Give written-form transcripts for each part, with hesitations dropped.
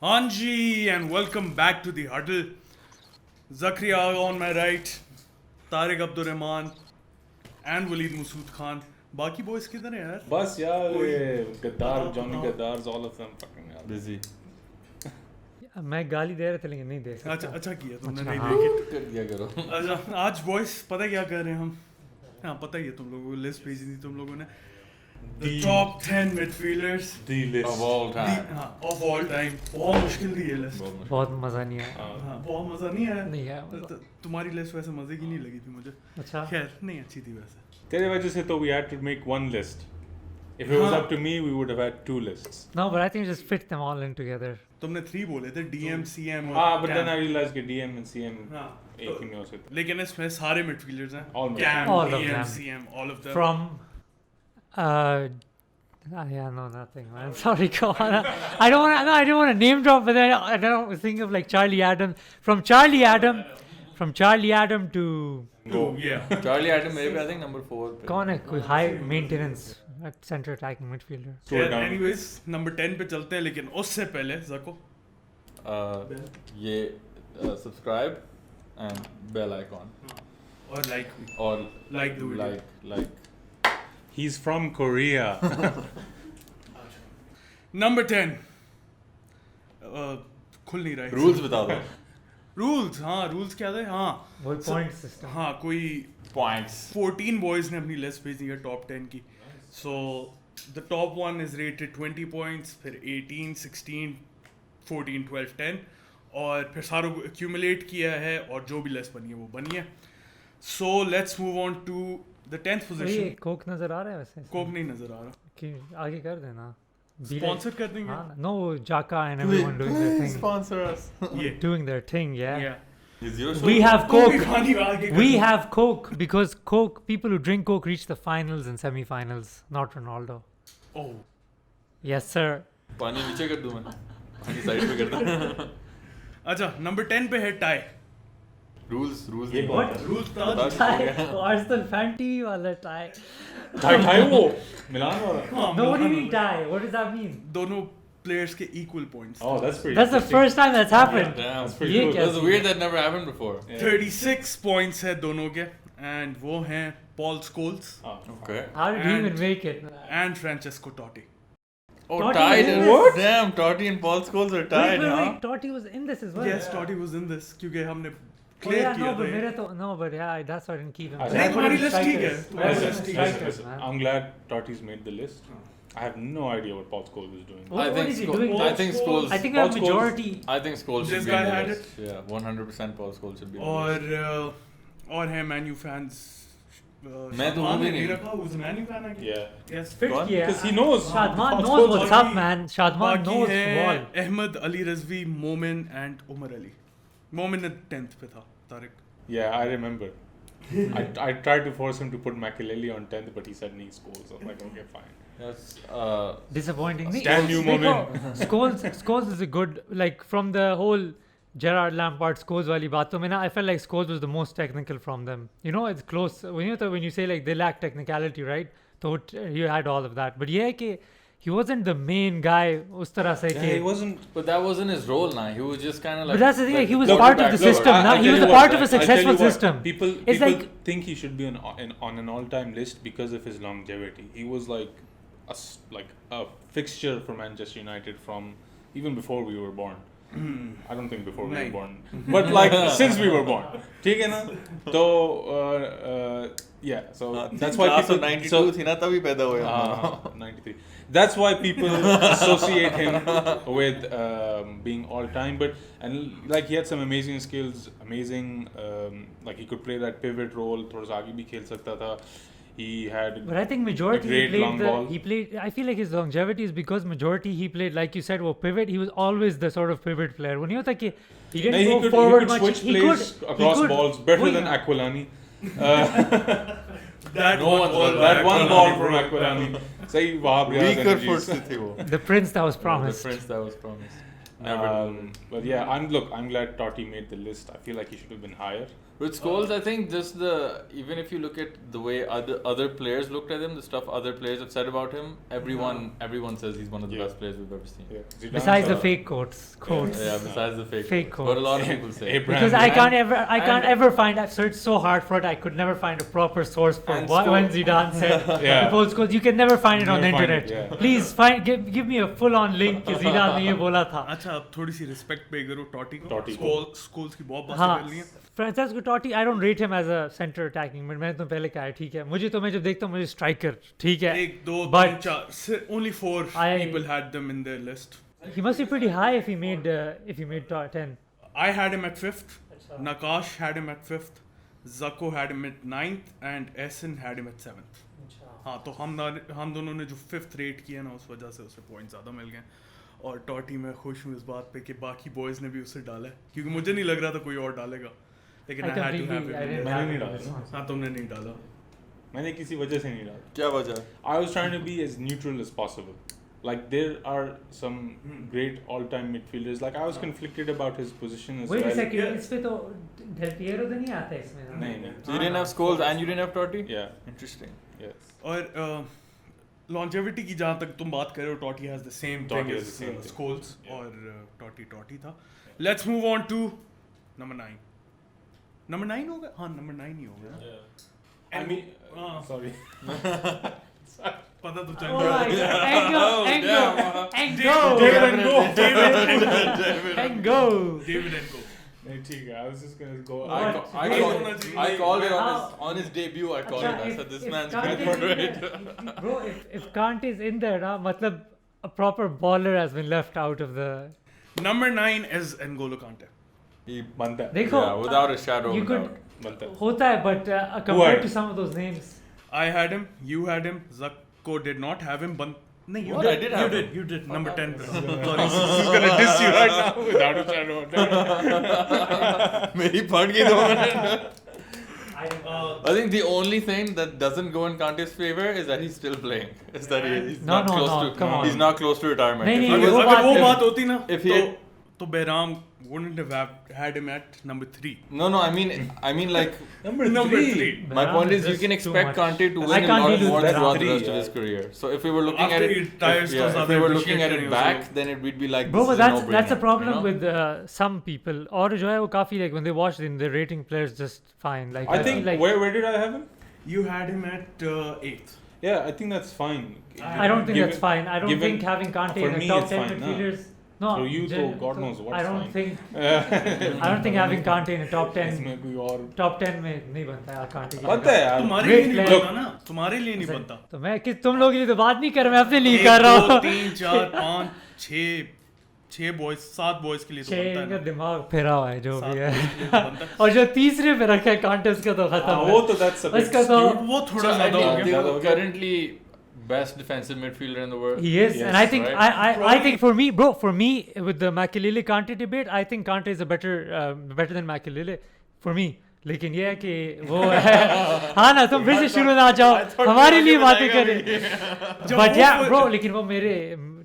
Anji, and welcome back to the huddle. Zakria on my right, Tariq Abdur Rahman, and Waleed Masood Khan. बाकी boys किधर हैं यार? बस यार ये गद्दार जॉनी गद्दार all of them fucking यार busy. मैं गाली दे रहे थे लेकिन नहीं दे सकता। अच्छा किया तुमने अच्छा, नहीं हाँ। देखी। कर दिया करो. अच्छा आज boys पता क्या कर रहे हैं हम? हाँ पता ही है तुम लोगों को लिस्ट भेजी थी तुम लोगों ने. The top 10 midfielders the list Of all time. of all time. बहुत मुश्किल थी ये लिस्ट. बहुत मजा नहीं आया। हाँ बहुत मजा नहीं आया. नहीं आया। तुम्हारी लिस्ट वैसे मजे की नहीं लगी थी मुझे. अच्छा। खैर नहीं अच्छी थी वैसे. तेरे वजह से तो we had to make one list. If it was हाँ. up to me, we would have had two lists. No, but I think just fit them all in together. तुमने 3 बोले थे DM, CM और हाँ, but Cam. then I realized कि DM and CM हाँ, एक ही में हो सकते. लेकिन इसमें सारे मिडफील्डर्स हैं. All Cam, All of DM, them. CM, all of them. From yeah, no, nothing, man. Sorry, go on. I don't want to. No, I don't want to name drop, but then I don't think of like Charlie Adam. From Charlie Adam to Go, yeah. Charlie Adam मेरे पे I think number 4 पे. कौन है कोई high maintenance at center attacking midfielder? Slow Yeah, down. anyways, number 10 पे चलते हैं लेकिन उससे पहले ज़को ये subscribe and bell icon और like or Like the video. like He's from Korea. number 10 खुल नहीं रहा है. rules बता दो. रूल्स हाँ रूल्स क्या थे हाँ वो point system. हाँ कोई Points. 14 बॉयज ने अपनी लिस्ट भेजी है टॉप 10 की. So the top one is rated 20 points, फिर 18, 16, 14, 12, 10 और फिर सारों को एक्यूमुलेट किया है और जो भी लिस्ट बनी है वो बनी है. So let's move on to the 10th ये पोजीशन. कोक नजर आ रहा है वैसे? कोक नहीं नजर आ रहा. कि आगे कर देना. स्पॉन्सर कर देंगे. हाँ, no, Jaka and everyone doing their thing. Sponsor us. ये Doing their thing, yeah. Is your We have Coke Coke. खानी आगे We have Coke because Coke, people who drink Coke reach the finals and semi-finals, not Ronaldo. Oh Yes, sir. पानी नीचे कर दूँ मैं. पानी side पे कर दूँ. अच्छा नंबर 10 पे है टाई. Rules ये नहीं कौन पता. रूल्स बता Tie. दीजिए. Oh, Arsenal fan TV वाला tie. Thai वो मिलान वाला. No, what do you mean tie? What does that mean? दोनों प्लेयर्स के equal points. Oh, that's pretty. That's the interesting. first time that's happened. Damn. That's pretty ये cool. क्या That's weird. That never happened before. Yeah. 36 points है दोनों के and वो हैं Paul Scholes Ah. Okay. How did he And- even make it? And Francesco Totti. Oh, Totti tied. was in What? this. Damn, Totti and Paul Scholes are Wait, tied, wait, huh? wait. Totti was in this as well. Yes, Totti was in this क्योंकि हमने Oh, clear yeah, किया no, but था. मेरे तो no, but yeah, that's why I didn't keep him. नहीं, I put तुम्हारी him list ठीक है. strikers. तुम्हारी I put list him ठीक है. strikers, man. I'm glad Totti's made the list. I have no idea what Paul Scholes is doing. What is he doing? I think Scholes. I think a Paul Scholes- majority. I think Scholes This should be guy in the had list. Yeah, 100% Paul Scholes should be in the list. और हैं menu fans. मैं तो हूँ भी नहीं. रखा who's a Man U fan again? Yeah. Yes. Fit Kौन? किया. Because he knows. Shadman Paul knows Scholes what's are- up, man. Shadman बाकी knows है ball. अहमद अली रजवी, मोमिन एंड उमर अली. मोमिन 10th पे था. Tariq. Yeah, I remember. I tried to force him to put Makelele on 10th, but he said he scores. I was like, okay, fine. That's Disappointing. Stand you, moment. Scholes is a good, like, from the whole Gerard Lampard Scholes wali baaton mein na, I felt like Scholes was the most technical from them. You know, it's close. When you say like they lack technicality, right? So you had all of that. But yeah, कि he wasn't the main guy us tarah se Yeah, कि. he wasn't. but that wasn't his role now. He was just kind of like. But that's the thing, like he was Look, part of the look, system. I'll Nah, tell he was you a what, part of a I'll tell you successful what, system. People It's people like- think he should be on an all-time list because of his longevity. He was like a fixture for Manchester United from even before we were born. I don't think before we were Right. born, but like since we were born. ठीक है ना? तो yeah, so that's why people. 92 थी ना तभी पैदा हुए हम. 93. That's why people associate him with being all time. But and like he had some amazing skills, amazing like he could play that pivot role. थोड़ा सा आगे भी खेल सकता था. He had But I think majority A great long ball. he played. I feel like his longevity is because majority he played, like you said, well, pivot. He was always the sort of pivot player. When he was like he didn't No, go he forward could much. switch He plays could across he could, balls better वही than ना. Aquilani. That No one one's ball done That Aquilani, one ball bro. from Aquilani. सही Wahab Riaz Weaker energies. foot से थी वो. The prince that was promised. The prince that was promised. Never do. But yeah, I'm glad Totti made the list. I feel like he should have been higher. With Scholes, I think just even if you look at the way other players looked at him, the stuff other players have said about him, everyone says he's one of the best players we've ever seen. Yeah. Zidane, Besides the fake quotes. Yeah, besides the fake quotes. But a lot of people say. Abraham Because I can't and- ever find. I've searched so hard for it. I could never find a proper source for And when Zidane said Yeah. the Poles quote. You can never find it on the Never find internet. it, yeah. Please give me a full on link कि Zidane ने ये बोला था. अच्छा अब थोड़ी सी respect पे करो टॉटी को Totti को। स्कूल्स की बहुत बातें हाँ कर ली हैं Francesco Totti, I don't rate him as a center attacking mid. मैंने तो पहले कहा है ठीक है. मुझे तो मैं जब देखता हूँ मुझे striker ठीक है. एक दो But तीन चार only 4 I- people had them in their list. he must be pretty high if he made top 10. I had him at 5th, Nakash had him at 5th, Zako had him at 9th and Essen had him at 7th. हाँ तो हम दोनों ने जो 5th rate किया ना उस वजह से उसे पॉइंट ज़्यादा मिल गए और टॉटी मैं खुश हूँ इस बात पे कि बाकी बॉयज़ ने भी उसे डाला है क्योंकि मुझे नहीं लग रहा था कोई और डालेगा लेकिन I I had to completely- have I him. didn't मैंने have नहीं it. डाला। हाँ तुमने नहीं डाला मैंने किसी वजह से नहीं डाला. क्या वजह? I was trying to be as neutral as possible. Like there are some great all-time midfielders. Like I was conflicted about his position as Wait a well. second, Yeah. इस पे तो Del Piero तो नहीं आता है इसमें ना? नहीं. So you didn't have Scholes and you didn't have Totti? Yeah. Interesting. Yes. और longevity की जहाँ तक तुम बात कर रहे हो टॉटी has the same thing Totti has as the same thing. Scholes और टॉटी था let's move on to number 9 number 9 होगा हाँ number 9 ही होगा I mean, हाँ। sorry. पता तो चल Oh रहा my है God. And go. David and go And go. David and go नहीं ठीक है. I was just gonna go. What? I called it How? on his debut. I called it. I said this man's Kante good for is in it. there- Bro, if Kante is in there, ना मतलब a proper baller has been left out of the. number 9 is N'Golo Kante He, बनता है. देखो yeah, without a shadow you of a could doubt. बनता है. होता है but compared had? to some of those names. I had him you had him Zakko did not have him but नहीं you What? did I did have him. you did number 10 Sorry, he's gonna diss you right now without a shadow of doubt. मेरी फट गई 2 minute. I don't I think the only thing that doesn't go in Kante's favor is that he's still playing. Is that he's No, not no, close no, to come on. he's not close to retirement. नहीं, If नहीं, he was- अगर वो if- बात होती ना if he तो Behram wouldn't have had him at number 3 No, I mean like Number number 3 my Behram point is is you just can too expect much. Kante to I win a can't lot deal more with that. throughout the Three, rest of yeah. his career. So if we were looking After at he it, retires, if, तो if ज़्यादा we were looking at appreciate it करेंगे back, then it would be like Bro, this but is a that's no-brainer, the problem you know? with some people. और जो है वो काफी like when they watch them, they're rating players just fine. Like I think feel like where did I have him? you had him at 8th Yeah, I think that's fine. I don't think that's fine. I don't given- think having Kante for in the me top it's 10 fine, no. midfielders. No, For you, gen- though, God knows what's I don't fine. think I don't think having Kante in the top 10 इसमें कोई और top 10 में नहीं बनता यार Kante की बनता है यार. तुम्हारे Great लिए नहीं player. बनता ना तुम्हारे लिए नहीं बनता तो मैं कि तुम लोग ये तो बात नहीं कर रहे मैं अपने लिए कर रहा 1 2 हूँ 3 4 5 6 बॉयज 7 बॉयज के लिए तो बनता है का ना दिमाग फिरा हुआ है जो 7 भी है boys के लिए तो बनता है और जो तीसरे पे रखा है कांटेस्ट का तो खत्म वो है तो that's a bit उसका तो skewed. वो थोड़ा So I ज्यादा हो think गया they're currently best defensive midfielder in the world. He is, Yes, and I think right. I think for me with the Makelele Kante debate, I think Kante is a better than Makelele for me. लेकिन ये है कि वो है हाँ ना तुम फिर से शुरू ना जाओ हमारे लिए बातें करें but yeah bro लेकिन वो मेरे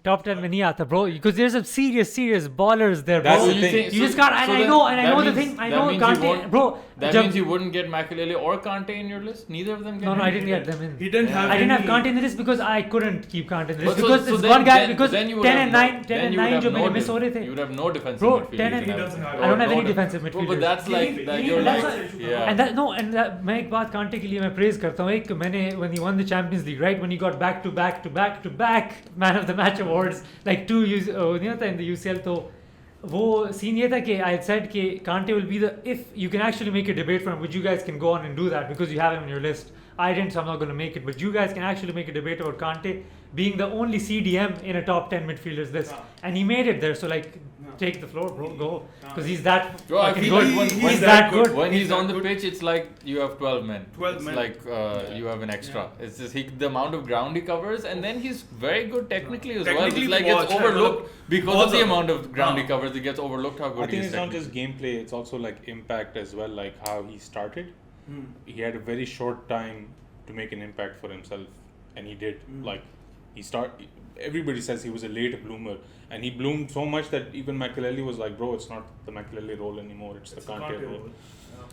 top 10 में नहीं आता bro because there's some serious ballers there bro That's the you thing. think- you so- just can't and so I then know and I that know the means- thing I that know means you Kante won't- bro That जब- means you wouldn't get Makelele or Kante in your list. Neither of them. no Get I in didn't your get them in he didn't have I didn't have any- Kante in the list because I couldn't keep Kante in the list But so- because so it's then- one guy then- because then you would 10 have and 9 no- 10 then and you would 9 have जो no मेरे miss def- हो रहे थे You would have no defensive bro midfielders 10 in and that doesn't list. have- I don't have No any def- defensive Bro, midfielders but that's like that you're that's like why- yeah. And that no, and that, मैं एक बात कांटे के लिए मैं praise करता हूँ एक मैंने when he won the Champions League right when he got back to back man of the match awards like नहीं होता in the UCL तो वो सीन ये था कि I had said कि Kante will be the if you can actually make a debate for him which you guys can go on and do that because you have him on your list I didn't so I'm not going to make it but you guys can actually make a debate about Kante being the only CDM in a top 10 midfielders list and he made it there so like take the floor bro go because he's that Bro, I fucking feel good like when he's that good When he's on the good. pitch, it's like you have 12 men. 12 it's men. like you have an extra. It's just the amount of ground he covers, and then he's very good technically as well. Technically It's like to it's watch, overlooked because of the awesome. amount of ground he हाँ. covers. It gets overlooked how I good he think is. it's not technically. just gameplay; it's also like impact as well. Like how he started, Hmm. he had a very short time to make an impact for himself, and he did. Like he everybody says he was a late bloomer, and he bloomed so much that even Makelele was like, bro, it's not the Makelele role anymore, it's the Kante role.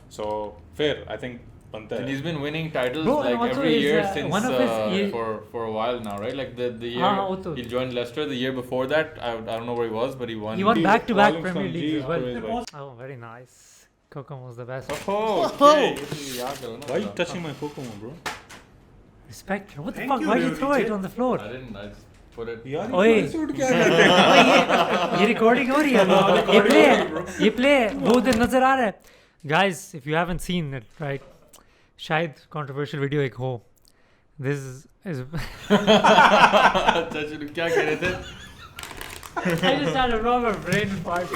So fair, I think. Banta And hai. he's been winning titles Bro, like also every his, year one of his since for a while now, right? Like the year wo to. he joined Leicester, the year before that, I don't know where he was, but he won. He won He's back-to-back calling Premier from Leagues G as well. to his wife. Oh, very nice. Kokomo was the best. Oh, okay. Why are you touching my Kokomo, bro? Respect. What the Thank fuck? you, Why did you Revati. throw it on the floor? I didn't. I just put it. यार ओए। ये suit क्या करते हैं? ये recording हो रही है ये play है ये play है वो उधर नजर आ रहा है guys if you haven't seen it right शायद controversial video एक हो this is अच्छा चलो क्या कह रहे थे? I just had a rubber brain fart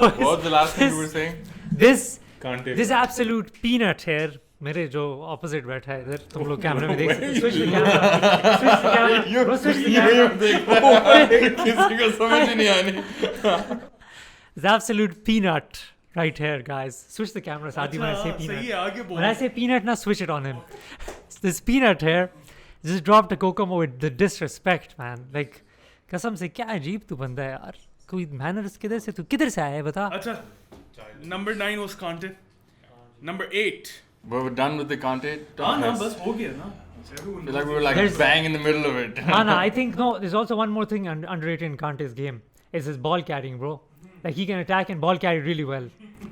What was the last thing you were saying? this Kante. this absolute peanut here मेरे जो opposite बैठा है इधर तुम लोग कैमरे में देख सकते हो switch the camera bro switch the camera किसी को समझ ही नहीं आनी. this absolute peanut right here guys switch the camera Saadi when I say peanut सही है आगे बोल When I say peanut, now switch it on him. This peanut here just dropped a Kokomo with the disrespect, man. Like, कसम से क्या अजीब तू बंदा है यार. कोई manners किधर से तू किधर से आया है बता. अच्छा number 9 was Kante. Number 8 But we're done with the content. हाँ ना बस हो गया ना Feel like we were like There's- bang in the middle of it. Nah, I think no. There's also one more thing underrated in Kante's game. Is his ball carrying, bro. Like he can attack and ball carry really well.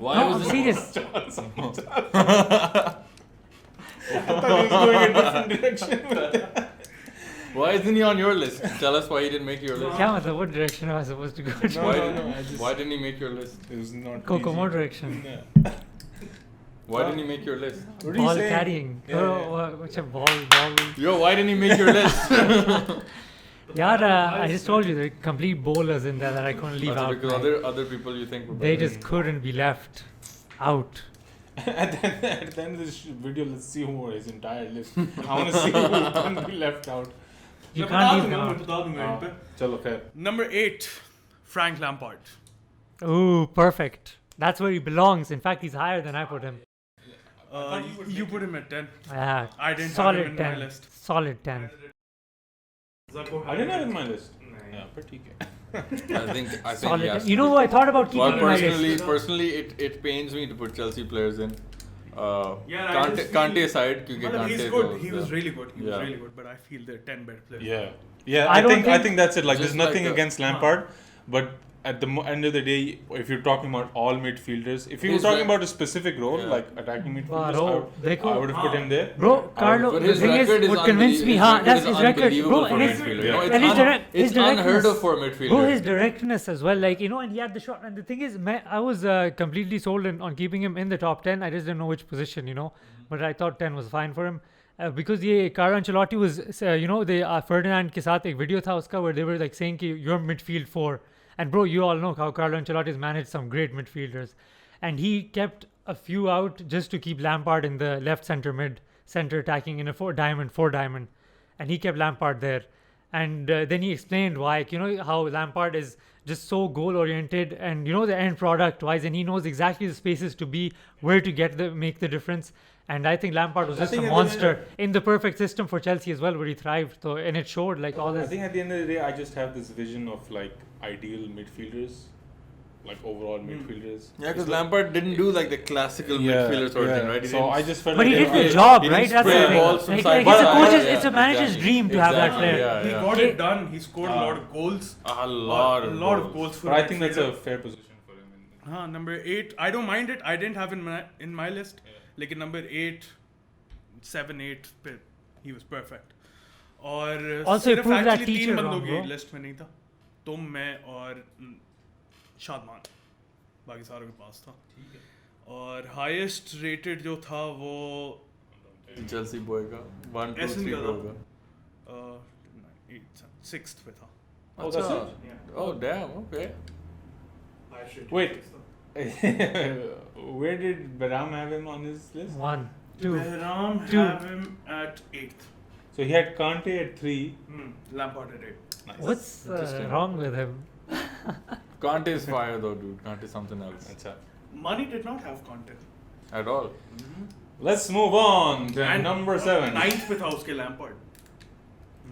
Why No, was I'm it? serious. I thought he was going in a different direction with that. Why isn't he on your list? Tell us why he didn't make your list. क्या मतलब what direction am I supposed to go? No, Why, no, didn't, no, I just- why didn't he make your list? It was not Kokomo easy. direction. Yeah. Why didn't he make your list? What are you Ball saying? carrying. Yeah, Oh, yeah. what's a ball? Yo, why didn't he make your list? Yeah, I just told you there are complete bowlers in there that I couldn't leave That's out. because man. other people you think were They better. just couldn't be left out. At the end of this video, let's see who his entire list. I want to see who can be left out. You मैं can't बता leave दूंगा them मैं out. बता दूंगा इन पे चलो खैर. Number 8 Frank Lampard. Ooh, perfect. That's where he belongs. In fact, he's higher than I put him. You put him at 10. Yeah, I didn't have solid him in my 10. list. Solid 10. I didn't have it in my list. Yeah, but ठीक है. I think Solid he has 10. You know what I thought about Well, keeping my list? personally, it pains me to put Chelsea players in. Yeah, I Kante, just Kante feel- aside, क्योंकि But Kante he's तो- good. He was yeah. really good. He was Yeah. really good. But I feel there are 10 better players. Yeah, yeah. I I don't think think- that's it. Like, there's Just like nothing the- against Lampard, but at the end of the day, if you're talking about all midfielders, if you were His talking rec- about a specific role, Yeah. like attacking midfielders, Bro, I देखो- would have put him there. Bro, Carlo, But the his thing is, record what convinced me, unbelievable. that's his record. Unbelievable Bro, for and a his, midfielder. Yeah. No, and his, direct, his it's unheard directness. of for a midfielder. Bro, his directness as well, like, you know, and he had the shot. And the thing is, I was completely sold on keeping him in the top 10. I just didn't know which position, you know. But I thought 10 was fine for him. Because Carlo Ancelotti was, you know, Ferdinand के साथ एक video था उसका where they were like saying कि you're midfield 4. And bro, you all know how Carlo Ancelotti has managed some great midfielders. And he kept a few out just to keep Lampard in the left center attacking in a 4 diamond. And he kept Lampard there. And then he explained why, you know, how Lampard is just so goal oriented and, you know, the end product wise, and he knows exactly the spaces to be, where to make the difference. And I think Lampard was just a think at the end of monster in the perfect system for Chelsea as well, where he thrived. So, and it showed like all I this. think at the end of the day, I just have this vision of like ideal midfielders, like overall midfielders. Yeah, because It's like- Lampard didn't do like the classical midfielder sort of thing, right? He So didn't- I just felt But he like did the every- job, he right? didn't That's the spray thing. balls from Like, side it's to a side. coach's, Yeah, it's a manager's exactly. dream to have that Exactly, player. yeah, He yeah. got it done. He scored a lot of goals. A lot of goals for But I a think that's a midfielder. fair position for him. Number 8. I don't mind it. I didn't have in my list. Like in number 8, 7, 8, he was perfect. और Also, he सिर्फ proved that actually teacher 3 बंदों wrong, की bro. List में नहीं था. तुम, मैं और शादमान. बाकी सारों के पास था. और हाईएस्ट रेटेड जो था वो Chelsea boy का 1, 2, Essen 3 का होगा. था. 6th पे था. Oh, that's अच्छा. it? Oh damn, okay. Wait. Where did Baram have him on his list? 1, 2. Behram Two. have him at 8th. So he had Kante at 3. Lampard at 8. Nice. What's Interesting. wrong with him? Kante is fire though, dude. Kante is something else. Acha. Money did not have content. At all. Let's move on to And number 7. 9th पे था उसके Lampard.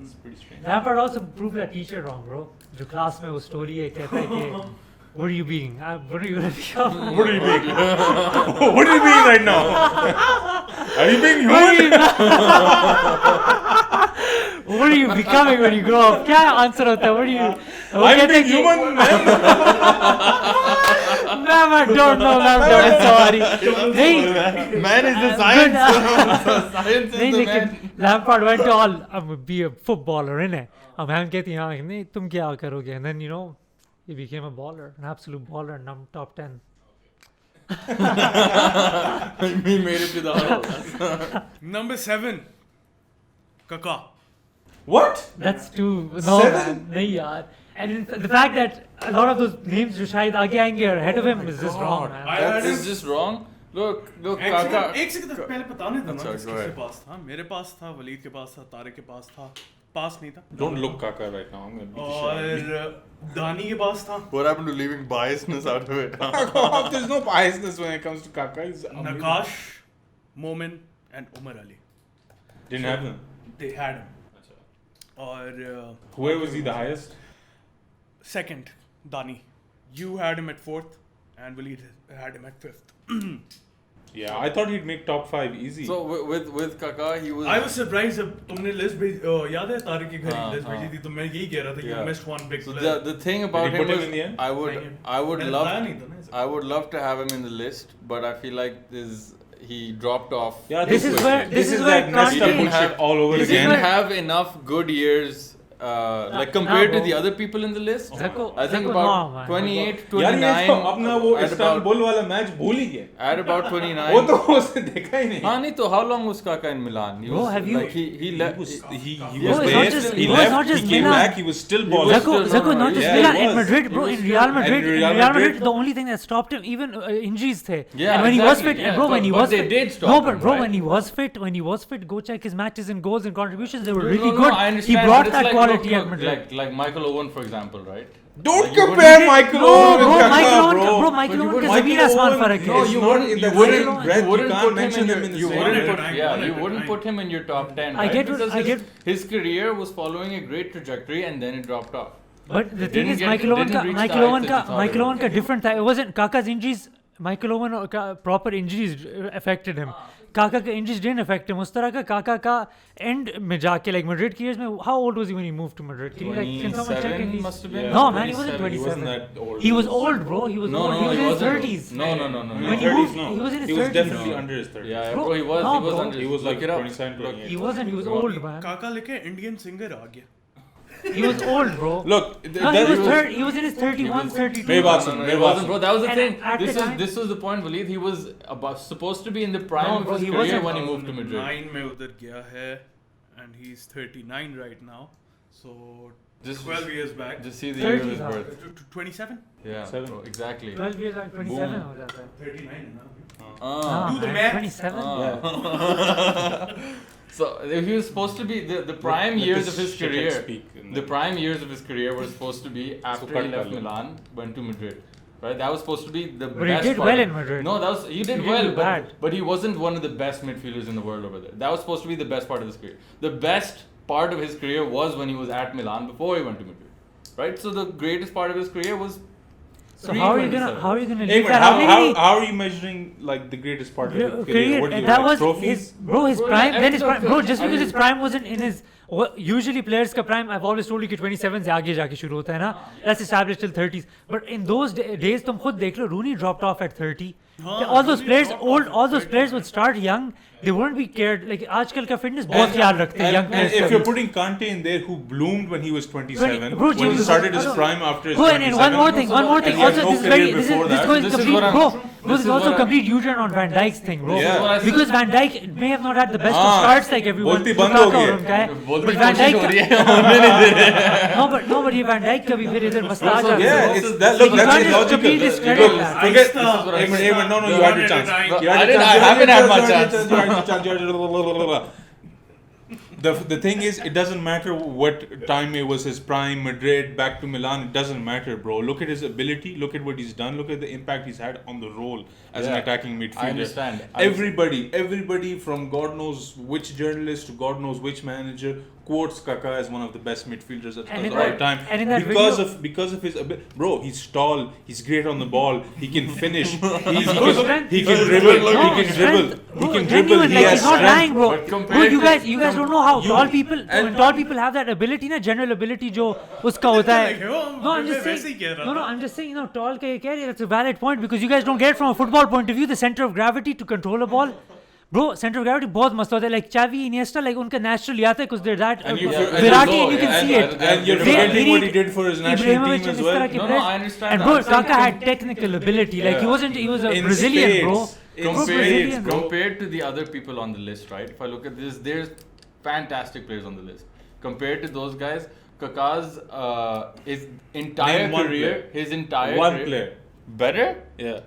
It's pretty strange. Lampard also proved that teacher wrong, bro. जो class में वो story है कहता है कि what are you being? What are you gonna become? What are you being? What are you being right now? Are you being human? What are you becoming when you grow up? क्या answer होता है? What are you? वो I'm कहते हैं being कि- human, man. Ma'am, I don't know, ma'am. I'm sorry. नहीं. Man is the Good. science. Science is नहीं the लेकिन man. Lampard went to all be a footballer innit? अब हम कहते हैं हाँ नहीं तुम क्या करोगे? And then you know he became a baller, an absolute baller, and top 10. Me made it to the huddle. Number 7, Kaká. What? That's too no Seven? man, नहीं यार. And the fact that a lot of those names जो शायद आगे आएंगे are ahead of him is just wrong, man. I That heard is him. just wrong. Look, एक Kaká. Second पहले बताने दो ना अच्छा, go किसके ahead. पास था. मेरे पास था, वलीद के पास था, तारिक के पास था. पास नहीं था. Don't look Kaka right now. I'm gonna beat the shit out of you. और दानी के पास था. What happened to leaving biasness out of it? There's no biasness when it comes to Kaka. He's amazing. Nakash, Momin and Umar Ali. Didn't have him. They had him. और Where was he the highest? second, Dani. You had him at 4th and Waleed had him at 5th. Yeah, I thought he'd make top 5 easy. So with Kaká, he was. I was surprised जब तुमने list याद है तारिक की घड़ी हाँ, list भेजी थी तो मैं यही कह रहा था you Yeah. missed one big So player. the thing about Did he him put him was, in the end? I would मैंने love बताया नहीं था ना इसे. I would love to have him in the list, but I feel like he dropped off. yeah, This is where- this is where that messed up Kante- bullshit all over He This is again. didn't where- have enough good years. Like compared to bro. the other people in the list, Zeko- I think Zeko, about no, man. 28, यार ये 29. तो अपना वो at about- Istanbul वाला match भूल ही गया. At about 29. वो तो उसने देखा ही नहीं. हाँ नहीं तो how long was Kaká in Milan? He Bro, was, have you- like he left. He Yeah, was it's there. not just- He it was left. not just He came Milan. back. He was still balling. was Zeko, still- Zeko, no, not just yeah, Milan, he in was. Madrid, bro. He In was Real still- Madrid, And in Real Real Madrid, Madrid- the only thing that stopped him, even injuries थे. Yeah, And when he was exactly, fit, and yeah, bro, when he but was they fit, did stop no, him, but bro, right? when he was fit, go check his matches and goals and contributions. They were No, really no, good. I He understand, brought but it's that like, quality look, at Madrid. like Michael Owen, for example, right? Don't Like, you compare wouldn't- Michael No, Owen with bro, Kaká, Michael Owen, bro. bro, Michael Owen का Michael ज़मीन आसमान Owen फर्क is है. not you in wouldn't, the you same wouldn't, breath. you wouldn't You put can't him mention in him your, in the you same wouldn't breath. put, One yeah, at you a wouldn't time. put him in your top 10. I right? get what- Because I get- his career was following a great trajectory and then it dropped off. But the It thing didn't is, get- Michael Owen didn't का reach the Michael Owen heights का that you thought Michael it Owen का would. different था. It wasn't Kaka's injuries. Michael Owen का proper injuries affected him. Kaka का injuries didn't affect him. उस तरह का Kaka का end में जाके like Madrid के years में how old was he when he moved to Madrid? Can you like can someone check? 27 And must have been. Yeah. No, man, he wasn't 27. He 27. wasn't that old. He was old, bro. He was No, old. no, He was he in his wasn't. 30s. No, no, no, no. When no. he 30s, moved- no. he was in his He was 30s. definitely No. under his 30s. Yeah, Bro, bro, he was. no, he was bro. under. He was look like it up. 27, Look, 28. He wasn't. He was old, man. काका लेके Indian singer आ गया. He was old, bro. Look, No, he was he was in his 31, 32. Maybe No, Watson, no, no, Ray he wasn't, Watson. bro. That was the And thing. at the This was time- this was the point, Waleed. He was supposed to be in the prime No, of bro, his he career wasn't. when he moved to Madrid. 9 में उधर गया है and he's 39 right now. So Just 12 years back. Just see the year of 30s his are. birth. 27? Yeah, Seven. bro, exactly. 12 years like 27 Boom. हो जाता है. 39 है ना. Ah. Do the man, math. 27. So if he was supposed to be the prime Let years this of his shithead career. speak and The then- prime years of his career were supposed to be after cut he left Carlo. Milan, went to Madrid. Right, that was supposed to be the But he best. did part well of- in Madrid. No, that was he did He didn't well, do bad. but he wasn't one of the best midfielders in the world over there. That was supposed to be the best part of his career. The best part of his career was when he was at Milan before he went to Madrid. Right, so the greatest part of his career was. So how are you gonna pre-27. leave Hey, that but out? how are you measuring like the greatest part of your career? What do you that like, was trophies? his bro. His Bro, prime. yeah, Then his prime, bro. everything. Just because his prime wasn't in his. Usually players का prime. I've always told you कि 27 से आगे जाके शुरू होता है ना. That's established till 30s. But in those days तुम खुद देख लो. Rooney dropped off at 30. हाँ, all those Rooney players, dropped old, off all at those 30, players would start young. They wouldn't be cared. Like आजकल का fitness बहुत And- ख्याल रखते हैं young and players. if का you're भी. putting Kante in there, who bloomed when he was 27, Bro, when he James- started his I don't- prime after his Bro, 27, and one more thing. and he had Also, no this is career very. This is before this that. goes This is complete, what I'm- bro. this This is is also what I'm- complete U-turn on Van Dijk's thing, bro. Yeah. what I said. Because Van Dijk may have not had the best of हाँ, starts like everyone. बोलती बंद हो Lukaku गई है। और उनका है. बोलती But Van कोशिश Dijk हो रही का- है, होने नहीं दे रहे हैं। No, but ये Van Dijk कभी फिर इधर मसला आ जाता है. Yeah, This it's is- that. this Look, is that's what I'm illogical. saying. Please discredit Look, that. forget. This is what I'm Hey, man, no, saying. you had your chance. I You had your didn't- chance. I haven't had my You had your chance. You had your chance. The thing is, it doesn't matter what time it was his prime, Madrid, back to Milan. It doesn't matter, bro. Look at his ability. Look at what he's done. Look at the impact he's had on the role as an Yeah, attacking midfielder. I understand. Everybody from God knows which journalist to God knows which manager quotes Kaká as one of the best midfielders of And in all that- time and in that because of his bro. He's tall. He's great on the ball. He can finish. He strength. can dribble. No, He can dribble. strength. He Bro, can dribble. genuine, He like, has he's not strength. lying, bro. But Bro, compared you to- guys don't know how tall people, and- when tall people have that ability, na, general ability, जो उसका होता है. like, oh, No, I'm मैं just वैसे ही कह saying. रहा No, था. I'm just saying. Tall का ये कह रहे, that's a valid point because you guys don't get it from a football point of view. The center of gravity to control a ball. Bro, center of gravity बहुत मस्त होता है. Like Xavi, Iniesta, like उनका naturally आता है because they're that. And Virati, and you can see it. And you're They- forgetting they what he need did for his national Ibrahimovic team and as इस well. तरह के No, players. I understand And that. bro, I'm saying Kaká had technical ability. Like he was a In Brazilian, bro. spades. In Bro, spades, Brazilian, bro. Compared to the other people on the list, right? If I look at this, there's fantastic players on the list. Compared to those guys, Kaká's his entire Name one career, player. his entire One career, player. better. Yeah.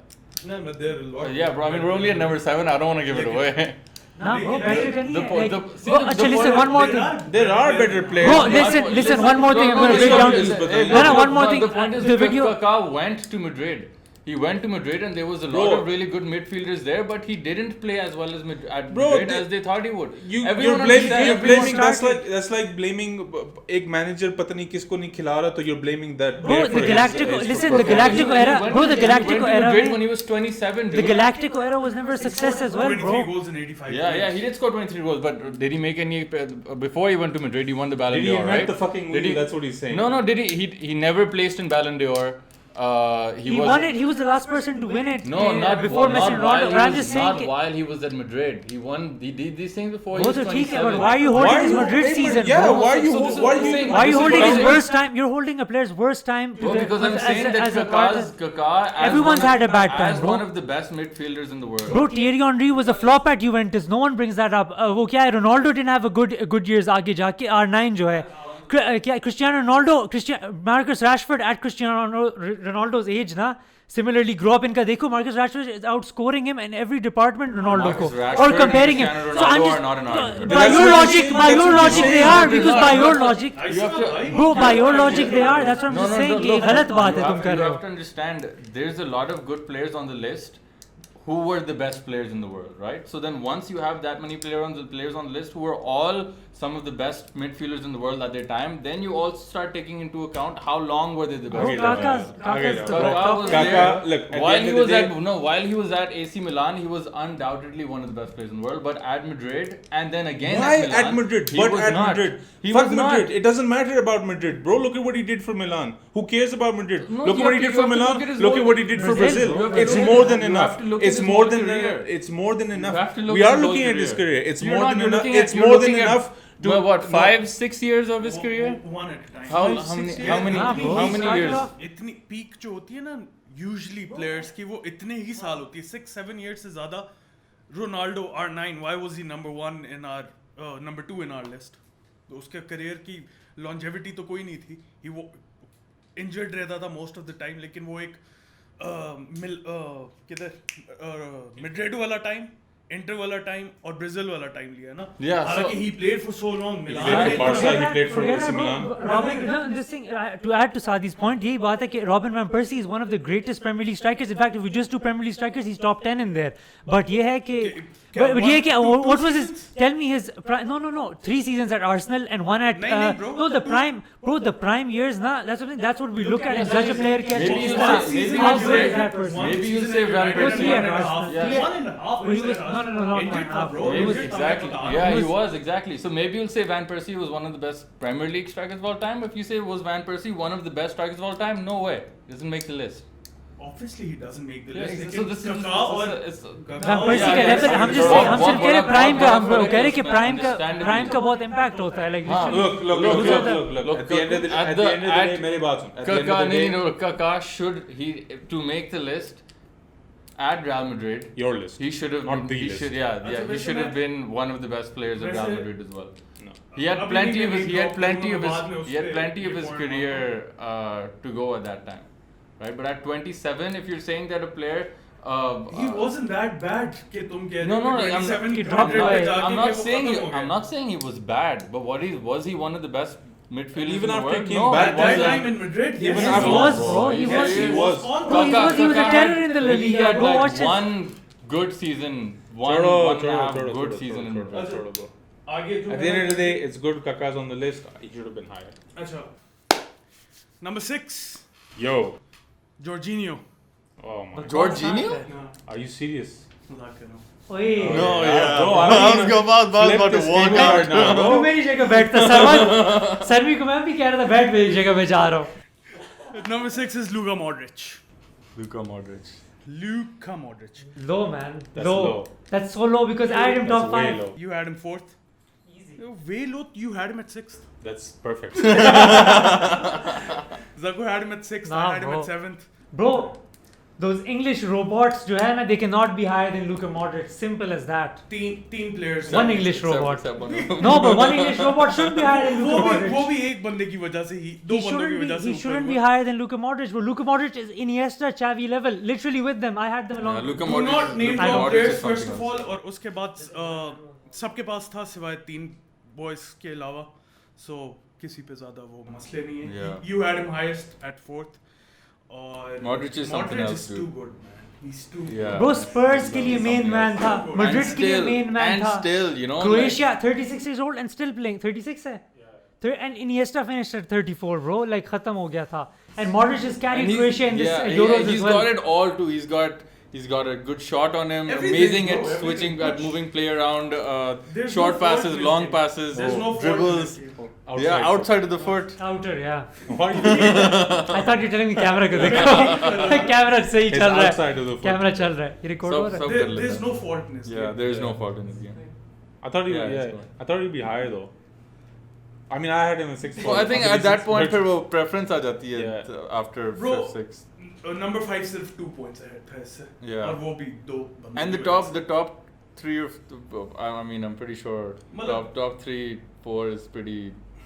No, but there are a lot. Yeah, bro. I mean, we're only at number 7. I don't want to give it away. Nah, bro, better than The me. po- Like, the- see, bro, the actually, point listen, of- one more There thing. are- There are better players. Bro, listen, one more thing. I'm gonna break down. No, one more thing. The point is, The video. Kaká went to Madrid. He went to Madrid, and there was a lot Bro. of really good midfielders there, but he didn't play as well as at Bro, Madrid they- as they thought he would. You're Everyone blaming. understands- You're everyone blaming. started- That's like blaming एक manager पता नहीं किसको नहीं खिला रहा तो you're blaming that. Bro, player the for Galactico. his Listen, the performance. Galactico era. Bro, the He went Galactico to Madrid era. when he was 27. The dude. Galactico era was never a success as well, 23 bro. goals in 85 Yeah, games. he did score 23 goals, but did he make any before he went to Madrid? He won the Ballon Did he d'Or, invent right? the fucking Did wheel? he- That's what he's saying. No, did he? He never placed in Ballon d'Or. He won it. He was the last person to win it. No, not before Messi and Ronaldo. But I'm just saying. Not while he was at Madrid. He won. He did these things before he Bro, was so ठीक है, 27. but why are you Why holding are his you Madrid blaming- season, Yeah, bro? why are you? So this is Why what are I'm you? saying. Why are you This is holding what his I'm saying. worst time? You're holding a player's worst time to Bro, because I'm saying that as a part Kaká's, of, Kaká as Everyone's one of- had a bad time, as bro. one of the best midfielders in the world. Bro, Thierry Henry was a flop at Juventus. No one brings that up. वो क्या है? Ronaldo didn't have a good years आगे जाके R9 जो है. क्या Cristiano Ronaldo, Marcus Rashford at Cristiano Ronaldo's age ना. Similarly, grow up इनका देखो, Marcus Rashford is outscoring him in every department. Ronaldo Marcus को Rashford or and comparing him. Cristiano So I'm Ronaldo just are not in our argument. by That's your what logic, he's by saying. your That's what logic he's they saying. are because by your logic, You have to. bro, by your logic they are. That's what I'm just saying. कि ये गलत बात है You तुम have, कर you रहे have हो. to understand, there's a lot of good players on the list who were the best players in the world, right? So then once you have that many players on the list who are all some of the best midfielders in the world at their time, then you also start taking into account how long were they the best. Bro, players. Kaká's the Kaká was Kaká, there. look, at the while end he of the was day- while he was at AC Milan, he was undoubtedly one of the best players in the world. But at Madrid, and then again Why at Milan, at Madrid? he But was at not. Madrid. He Fuck was Madrid. not. It doesn't matter about Madrid, bro. Look at what he did for Milan. Who cares about Madrid? No, look you at what have he to- did you for have to Milan. look at his Look at whole- what he did for Brazil. Brazil. You have to It's look- more than you enough. have to look at It's his more whole than career. it's more than enough. have to look We at are his whole looking at his career. career. It's You're more not- than you're enough. looking at- It's you're more than looking at- enough. to Well, what, no. 5-6 years of his career? One at a time. How 5-6 many years. how many हाँ, bro, how he many started years? off- इतनी peak जो होती है ना usually players की वो इतने ही साल होती है 6-7 years से ज़्यादा. Ronaldo R9 why was he number 1 in our number 2 in our list? तो उसके करियर की लॉन्जेविटी तो कोई नहीं थी. ही वो इंजर्ड रहता था मोस्ट ऑफ द टाइम, लेकिन वो एक किधर मैड्रिड वाला टाइम, इंटर वाला टाइम और ब्राजील वाला टाइम लिया ना. Yeah, हालांकि so- he played for so long. played for Barca, he played for Forget AC that, Milan. bro. Robin, no, this thing, to add to Sadi's point, यही बात है कि Robin van Persie is one of the greatest Premier League strikers. In fact, if we just do Premier League strikers, he's top 10 in there. But ये है कि but ये है कि what was his? Tell me his. No. 3 seasons at Arsenal and 1 at. नहीं, bro. No, the prime years. Na, that's what we look at and judge a player. क्या Maybe चाहिए you ना. say- maybe How you good say- is that person? maybe you say Van Persie. Yeah, Arsenal. Yeah. 1.5 He was- no, not Injured 1.5, bro. Maybe Injured exactly. था. Yeah, he was exactly. So maybe you'll say Van Persie was one of the best Premier League strikers of all time. If you say was Van Persie one of the best strikers of all time, no way. Doesn't make the list. Obviously he doesn't make the Yeah, list. so this is Kaká और Van Persie का level हम just हम सिर्फ कह रहे prime का हम कह रहे कि प्राइम का बहुत impact होता है like हाँ, Look. At the end of the day, मेरी बात सुन. At the end of the day, Kaká should to make the list at Real Madrid. your list. He should have Not been, the he list. should अच्छा, he वैसे should have मैं- been one of the best players at Real वैसे- Madrid as well. No. He had अभी plenty भी of his मैं he had drop plenty of करूँगा बाद में his he had उसपे plenty of ये his point career to go at that time, right? But at 27, if you're saying that a player He wasn't that bad. कि तुम कह रहे No, हो no, कि I'm 27 He dropped 100 पे away. जाके I'm कि not वो saying खत्म हो गया. I'm not saying he was bad, but was he one of the best midfielders Even in the after world? he came No, back, At that was time in Madrid, Even yes, after- He was, bro. He Yes, was. he was. on Bro, he top. was a terror in the La He Liga. had Go like watch it. one good season, one and a half good season in Madrid. bro. आगे जो At the end है- of the day, it's good Kaká's on the list. He should have been higher. अच्छा. Number 6, Yo. Jorginho. Oh my. Jorginho? Are you serious? मजाक कर रहा हूँ. Oi. No, yeah. Bro, I was about Flip to the walk script out. right now, bro. तू मेरी जगह बैठता सरवी को मैं भी कह रहा था बैठ मेरी जगह मैं जा रहा हूँ. Number 6 is Luka Modric. Luka Modric. Luka Modric. Low, man. That's low. That's so low because I had him top That's way 5. low. You had him 4th. Easy. Way low. You had him at 6th. That's perfect. Zako had him at 6th. Nah, I had him bro. at 7th. Bro, those English robots जो है ना, they cannot be higher than Luka Modric. Simple as that. तीन players. One English robot. Except one of them. No, but one English robot shouldn't be higher than वो Luka भी Modric. एक बंदे की वजह से ही दो He बंदों की shouldn't वजह be, से he shouldn't ऊपर be हुआ. higher than Luka Modric. But Luka Modric is Iniesta, Xavi level. Literally with them. I had them along. Yeah, Luka Do Modric. not name Luka drop Modric players is first something of all else. और उसके बाद सबके पास था सिवाय 3 boys के अलावा. So किसी पे ज़्यादा वो मसले नहीं है. Yeah. You had him highest at 4th. और Modric is something Modric else, is dude. too good, man. He's too Yeah. Bro, Spurs के लिए main man था. And Madrid के लिए main man and था. still, you know, Croatia, 36 years old and still playing. 36 है? And Iniesta finished at 34, bro. Like खत्म हो गया था. And Modric just carried and Croatia in this yeah, Euros he's as well. got it all too. He's got a good shot on him. Everything, amazing bro, at everything. switching, at moving play around. There's Short no fault passes, in his long game. passes, There's no fault in dribbles. his game. Yeah, outside of the foot. Outer, yeah. Why are you I thought you were telling me camera को देखो. Camera सही It's चल रहा है. outside of the foot. Camera चल रहा है. ये record हो रहा है. There's no fault in his Yeah, game. there is no fault in his game. I thought he, Yeah, yeah, it's fine. I thought he'd be higher though. I mean, I had him in 6th. Well, I think at that point फिर वो preference आ जाती है Yeah. after Bro, 5th, 6th. Number 5 सिर्फ 2 points ahead था इससे. Yeah. और वो भी 2 बंदों And की the वजह से. top 3 of the, I mean, I'm pretty sure मतलब- top 3, 4 is pretty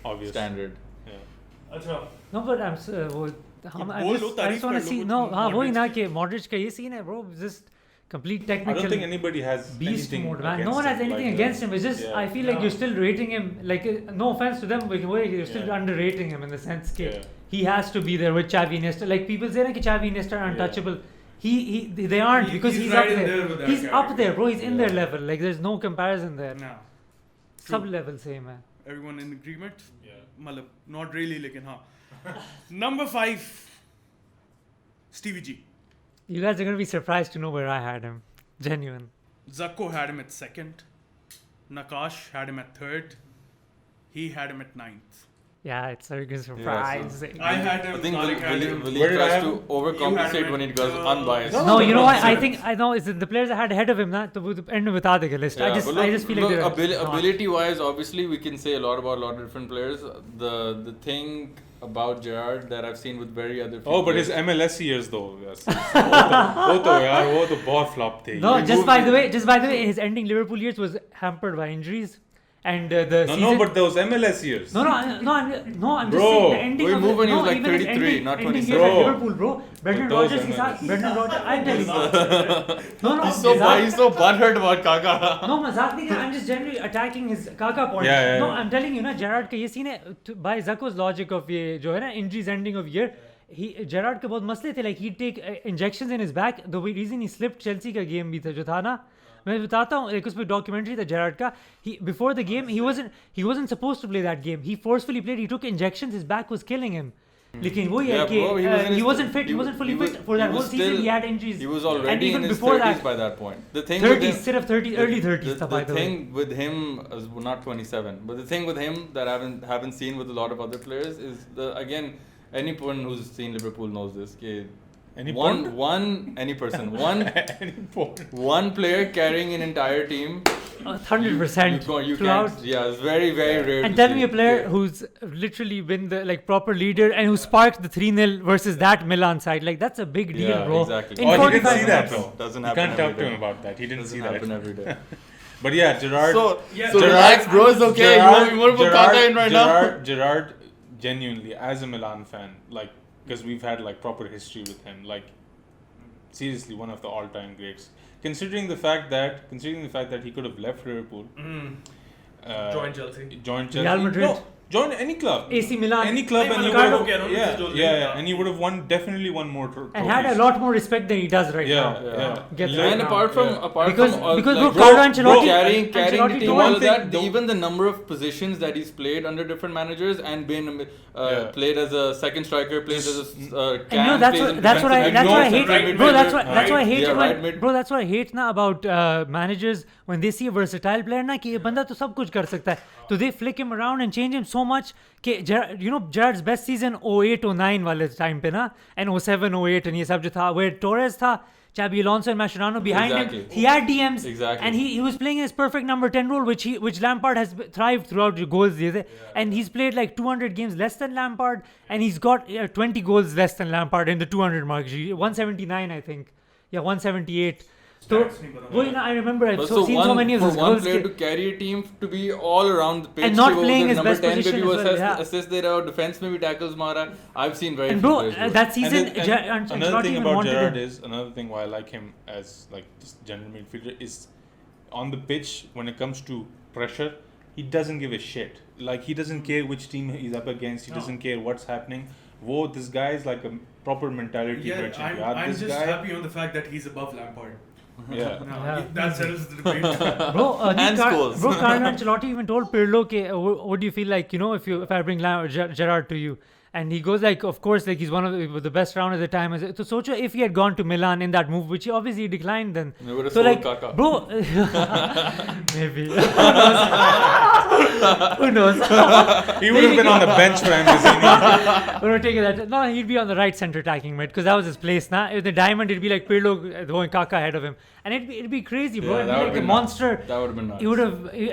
Obvious. standard. Yeah. अच्छा. No, but I'm वो हम I बोल लो, just, I तारीफ just want कर to लो see कुछ no हाँ वही Modric ना की. कि Modric का ये scene है bro just complete I technical don't think anybody has beast anything mode man. against No one has him, anything like, against him. It's just yeah. I feel like you're still rating him like no offense to them but you're still Yeah. underrating him in the sense that Yeah. he has to be there with Xavi Iniesta. Like people say that Xavi Iniesta are untouchable. They aren't because He's he's right up in there. there with that He's up category. there, bro. He's in their Yeah. level. Like there's no comparison there. Nah. Sub level same है. Everyone in agreement? Yeah. मतलब not really लेकिन हाँ. Number 5 Stevie G. You guys are gonna be surprised to know where I had him. Genuine. Zakko had him at 2nd. Nakash had him at 3rd. He had him at 9th. Yeah, it's very good surprise. I had him. I think Tariq had him. Willie Where did I tries have to him? You had overcompensate him when at, it goes unbiased. No, you know what? I Seventh. think I know. Is the players I had ahead of him ना तो वो तो end में बता देगा list. Yeah, I but just feel like look, they're not. ability-wise, obviously, we can say a lot about a lot of different players. The thing about Gerrard that I've seen with very other. Oh, but his players- MLS years though. Yes. वो तो यार वो तो बहुत flop थे. No, He just moved by the it. way, his ending Liverpool years was hampered by injuries, and the No, season. no, but those MLS years. No, I'm just Bro, saying the ending we of moved when he no, was like even his 33, ending, not ending 27. years at Bro. Liverpool, bro. Brendan But those Rodgers के साथ MLS. Brendan Rodgers, I'm telling you. No, He's so मजाक- he's so butthurt about Kaka. No, मजाक नहीं है, I'm just generally attacking his Kaka point. Yeah, No, yeah. I'm telling you ना Gerrard का ये scene है by Zacco's logic of ये जो है ना injuries ending of year. Gerrard के बहुत मसले थे like he'd take injections in his back. The reason he slipped Chelsea का game भी था जो था ना मैं बताता हूँ like उसमें documentary था Gerrard का before the game he wasn't supposed to play that game. He forcefully played. He took injections. His back was killing him. लेकिन वो ही है कि he wasn't fit. He wasn't fully fit for that whole season. He had injuries. He was and already even in his before 30s that, by that point. The thing with 30s, him, instead of 30, early 30s था by the way. thing with him is not 27, but the thing with him that I haven't seen with a lot of other players is again anyone who's seen Liverpool knows this. Any Any person, one player carrying an entire team. 100% You throughout. can't. Yeah, it's very rare. And to tell see. me a player Yeah. who's literally been the like proper leader and who sparked the 3-0 versus that Milan side. Like that's a big deal, Yeah, bro. exactly. In Oh, he didn't 45 see that minutes. though. Doesn't You happen can't talk every to him day. about that. He didn't Doesn't see happen that. every day. But yeah, Gerrard. So Yeah, relax, bro. It's okay. You want to put Kaka in right now? Gerrard, genuinely, as a Milan fan, like, because we've had like proper history with him, like, seriously one of the all-time greats. Considering the fact that he could have left Liverpool, Join Chelsea. joined Chelsea, Real Madrid. no, join any club, AC Milan. any club, Hey, and he Ricardo would have, Quero, yeah, just yeah, don't- and he would have definitely won more trophies. And had a lot more respect than he does right Yeah, now. yeah. Gets Yeah. right And now. apart from Because like, bro, bro, Carlo Ancelotti, carrying Ancelotti the team, told all one of thing, that, don't- even the number of positions that he's played under different managers and been played as a second striker, played as a And cam, you know, that's plays what in that's what I defensive that's what I midfield, hate, central bro. That's midfielder, what I hate yeah, when, right mid. bro. That's what I hate now about managers when they see a versatile player ना कि ये बंदा तो सब कुछ कर सकता है. So they flick him around and change him so much कि you know Gerrard's best season 08-09 वाले time पे ना and 07-08 and ये सब जो था where Torres था, Xabi Alonso and Mascherano behind Exactly. him. He had DMs Exactly. and he was playing his perfect number 10 role which Lampard has thrived throughout the goals दिए थे. And he's played like 200 games less than Lampard and he's got 20 goals less than Lampard in the 200 mark. 179 I think. Yeah, 178. So, Stats नहीं पता वही ना, I remember I've But so seen so many of for his one goals. player के- to carry a team to be all around the pitch, And not कि वो playing उधर his number best 10 पे position भी as वो well, yeah. assist दे रहा है और defense में भी tackles मारा. I've seen very And few bro, players do it. that season, And Ancelotti another thing even about wanted Gerrard him. is another thing why I like him as like just general midfielder is on the pitch when it comes to pressure, he doesn't give a shit. Like he doesn't care which team he's up against. He No. doesn't care what's happening. Whoa, this guy is like a proper mentality Yeah, merchant. I'm this just guy, happy on the fact that he's above Lampard. yeah. No, Yeah. that settles the debate. Bro, And scores. bro, Carlo Ancelotti even told Pirlo, ke, what do you feel like, you know, if I bring Gerrard to you? And he goes like, of course, like he's one of the best around at the time. So Socho, if he had gone to Milan in that move, which he obviously declined then. They would have So sold like, Kaká. bro, maybe. Who knows? He would have been on the bench for Amazini. We're not taking that. No, he'd be on the right center attacking mid because that was his place. Nah, with the diamond, it'd be like Pirlo throwing Kaká ahead of him, and it'd be crazy, bro. Yeah, It'd that be would've like a been monster. That would have been nice.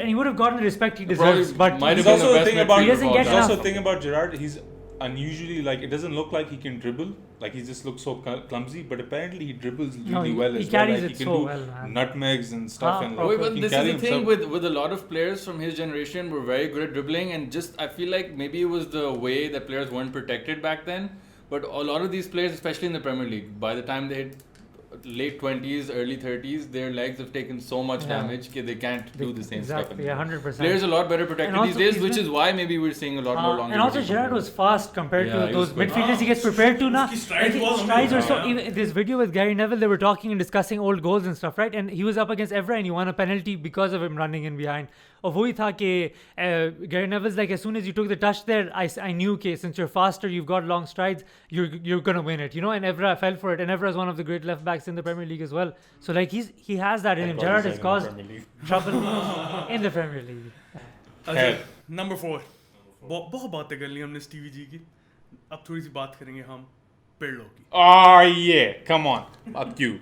He would have gotten the respect he Probably deserves. But might have There's been also the a best thing about He doesn't midfielder of get all there's time. also a thing about Gerrard. He's unusually like it doesn't look like he can dribble. Like he just looks so clumsy, but apparently he dribbles No, really he- well he as well. carries Like it he can so do well, man. nutmegs and stuff. Ah, And proper. like, But he this can is carry the thing himself. with a lot of players from his generation were very good at dribbling, and just I feel like maybe it was the way that players weren't protected back then. But a lot of these players, especially in the Premier League, by the time they hit late 20s, early 30s, their legs have taken so much Yeah. damage that they can't do the same stuff exactly, anymore. 100%. Players are a lot better protected And these also days, he's which been- is why maybe we're seeing a lot more longer. And also Gerrard was fast compared Yeah, to he those was quick. midfielders he gets prepared to now. His strides Like, was his strides are so. amazing, Even this video with Gary Neville, they were talking and discussing old goals and stuff, right? And he was up against Evra and he won a penalty because of him running in behind. Or वही था कि Gary Neville's like as soon as you took the touch there, I knew कि since you're faster, you've got long strides, you're gonna win it, you know. And Evra fell for it, and Evra is one of the great left backs in the Premier League as well. So like he has that in him. Gerrard has caused trouble in the Premier League. अच्छा, number 4 बहुत बातें कर ली हमने Stevie जी की. अब थोड़ी सी बात करेंगे हम पिर्लो की. Oh yeah, come on, fuck you.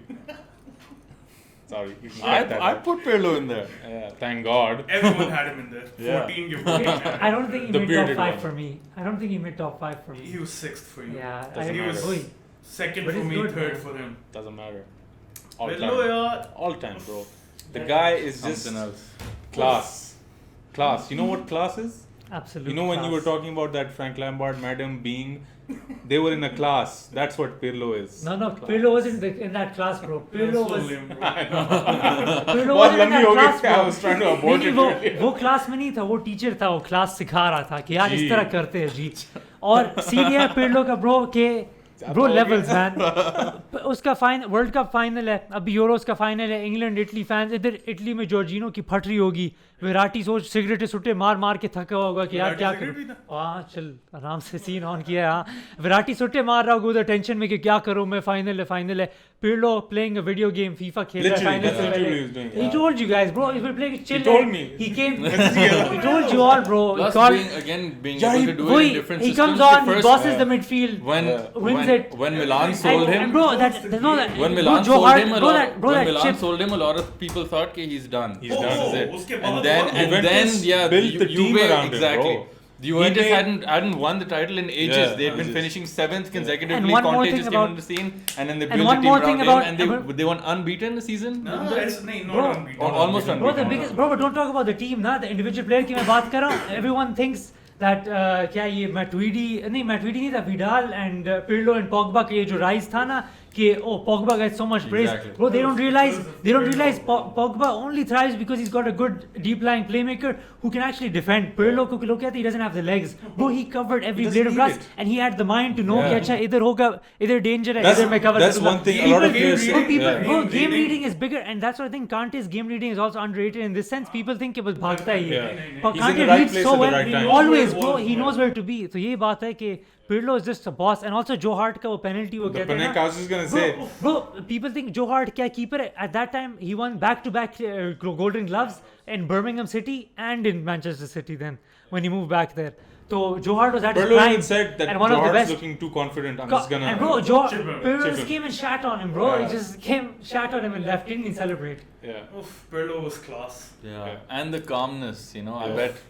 Sorry, you can cut that I out. put Pirlo in there. Yeah, thank God. Everyone had him in there. Yeah. 14 give 14. I don't think he The made top bearded 5 one. for me. I don't think he made top 5 for me. He was 6th for you. Yeah, Doesn't He matter. was Oi. second But for he's me, good, third man. for him. Doesn't matter. All Pirlo, time. yaar. All time, bro. The guy is just Something else. class. Class. You know what class is? Absolute. You know when you were class. talking about that Frank Lampard, Madam being, they were in a class. That's what Pirlo is. No, Pirlo wasn't in that class, bro. Pirlo So was. lame, bro. Pirlo बहुत wasn't in लंबी that हो गई class, थी, I bro. was trying to abort नहीं, it वो earlier. वो class में नहीं था, वो टीचर था, वो क्लास सिखा रहा था कि यार इस जी। तरह करते हैं जी. और सीनियर पिर्लो का ब्रो के ब्रो लेवल्स मैन. उसका वर्ल्ड कप फाइनल है, अभी यूरोस का फाइनल है. इंग्लैंड इटली फैंस, इधर इटली में जॉर्जिनो की फट रही होगी. विराटी सोच सिगरेट सुट्टे मार मार के थका होगा कि यार क्या विराटी करूं. सिगरेट पीता? हाँ चल आराम से सीन ऑन किया. हाँ विराटी सुट्टे मार रहा होगा उधर टेंशन में कि क्या करूं मैं. फाइनल है. Pirlo playing a video game, FIFA खेल रहा है Literally, final that's से literally पहले. he was doing, He yeah. told you guys, bro. He was playing chill. He told me. He came. He told you all, bro. He Plus, called. being Yeah, able he- to do it in Wait, different he systems. comes the on, he first- bosses the midfield. When wins it. when Milan sold and, him. and bro, no, that When bro, Milan Joe sold Hart, him, bro, that when Milan chip. sold him, a lot of people thought that he's done. He's done. This is it. उसके And बाद then वो and then Juventus yeah, built the team Juve- around him, exactly. bro. Juventus He made- hadn't won the title in ages. Yeah, They'd been ages. finishing 7th consecutively. And one more Conte thing just about- came on the scene, and then they and built one the team more around thing him, about- and they won unbeaten this season. No, it's नहीं, Bro, not unbeaten. Or almost Bro, unbeaten. the biggest, bro, but don't talk about the team, ना. The individual player की मैं बात कर रहा हूँ. Everyone thinks that क्या ये Matuidi नहीं था, Vidal and Pirlo and Pogba का ये जो rise था ना oh, Pogba gets so much praise. Exactly. Bro, they don't realize Because of Pogba only thrives because he's got a good deep lying playmaker who can actually defend. Pirlo ko look at, he doesn't have the legs. Bro, he covered every doesn't blade of need grass it. and he had the mind to know Yeah. कि अच्छा इधर होगा, इधर danger है, इधर मैं cover That's करूंगा. one thing a lot of People- players say. people- People, Yeah. bro, Game game reading- reading is bigger, and that's what I think. Kante's game reading is also underrated in this sense. People think कि बस भागता ही है. Yeah. But He's in Kante the right reads place so at the well. right time. Always, He bro. knows He where knows where to be. So ये बात है कि Pirlo is just a boss, and also Joe Hart का वो penalty वो The कहते हैं Panek, ना. I was just gonna say. Bro, people think Joe Hart क्या keeper है. At that time, he won back-to-back Golden Gloves in Birmingham City and in Manchester City. Then when he moved back there, so Joe Hart was at his Pirlo prime even said that and one Joe of the Hart's best. looking too confident. I'm just gonna. And bro, Joe Chip him. Pirlo Chip just him. came and shat on him, bro. Yeah. He just came, shat on him and left. Didn't he celebrate? Yeah. Oof, Pirlo was class. Yeah. And the calmness, you know, I Yeah. bet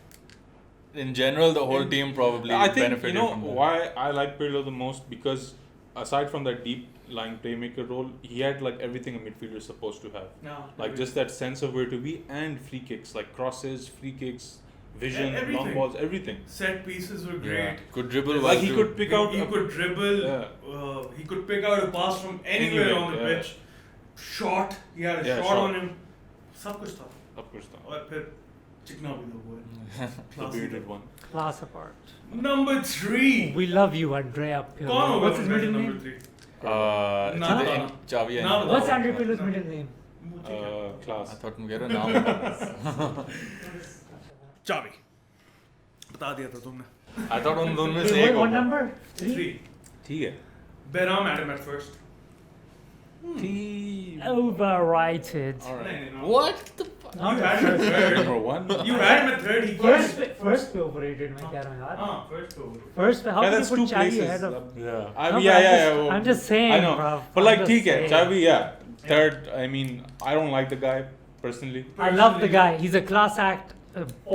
in general the whole team probably I think you benefited know from that. why I like Pirlo the most, because aside from that deep lying playmaker role, he had like everything a midfielder is supposed to have. No, Like just that sense of where to be, and free kicks, like crosses, free kicks, vision, long Everything. balls, everything. set pieces were Yeah. great. Could dribble Like well he too. could pick out. He a- could dribble. Yeah. He could pick out a pass from anywhere Anywhere, on the yeah. pitch. Shot. He had a Yeah, shot shot. on him. सब कुछ था. Of course not. और फिर चिकना भी था वो. The bearded one. Class apart. Number 3. We love you, Andrea Pirlo. कौन होगा What's his मेरा middle number name? 3? It's Nah. either Xavi and Nah. What's Andrea Pirlo's middle name? Class. I thought Mugera now. चाबी. बता दिया था तुमने. I thought उन दोनों में से Wait, एक what होगा. number? 3. ठीक है. Behram had him at first. Overrated. नहीं, no. What the fuck? Not You at had him at first. third. Number one. You had him at third. He First पे overrated मैं कह रहा हूँ यार. हाँ, first over. First पे how Yeah, can you that's put two Xavi places. ahead of? Yeah. No, yeah, but yeah. I'm just saying, I know. bruv. But I'm like, just ठीक है. saying. Xavi, yeah. Third. I mean, I don't like the guy personally. I love the guy. He's a class act.